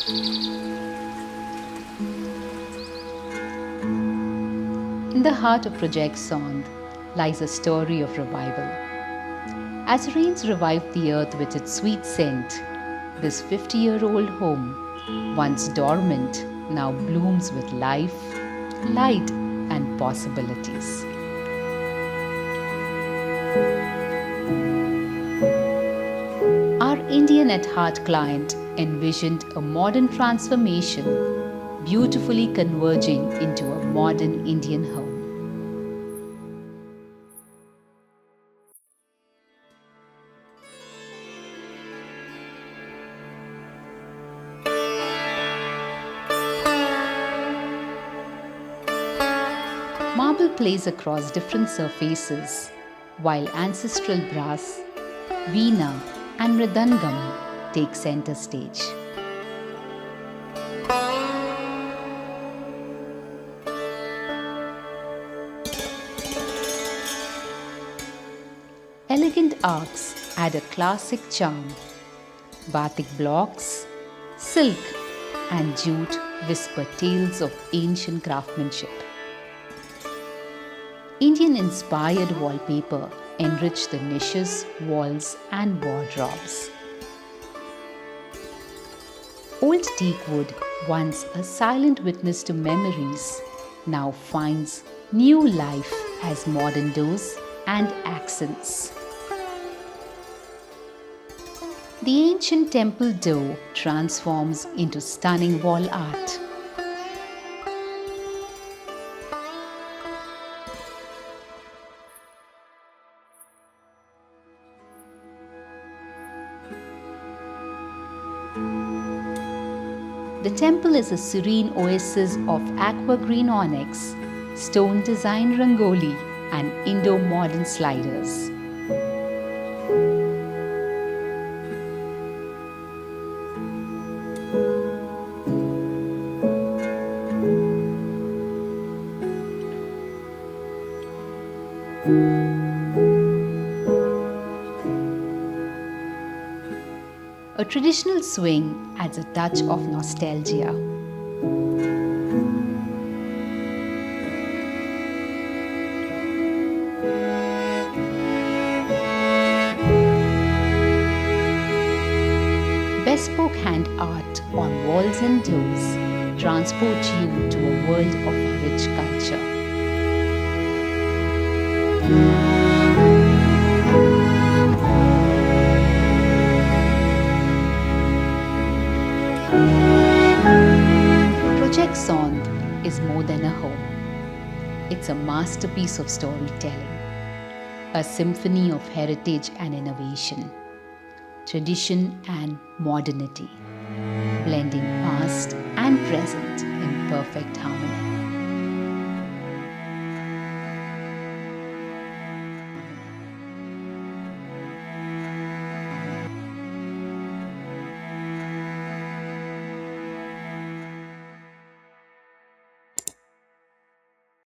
In the heart of Project Saundh lies a story of revival. As rains revived the earth with its sweet scent, this 50-year-old home, once dormant, now blooms with life, light, and possibilities. Our Indian at heart client envisioned a modern transformation, beautifully converging into a modern Indian home. Marble plays across different surfaces, while ancestral brass, veena, and mridangam take center stage. Elegant arcs add a classic charm. Batik blocks, silk, and jute whisper tales of ancient craftsmanship. Indian-inspired wallpaper enrich the niches, walls, and wardrobes. Old teak wood, once a silent witness to memories, now finds new life as modern doors and accents. The ancient temple door transforms into stunning wall art. The temple is a serene oasis of Aqua Green Onyx, stone design rangoli, and Indo-modern sliders. A traditional swing adds a touch of nostalgia. Bespoke hand art on walls and doors transport you to a world of rich culture. Project Saundh is more than a home. It's a masterpiece of storytelling, a symphony of heritage and innovation, tradition and modernity, blending past and present in perfect harmony.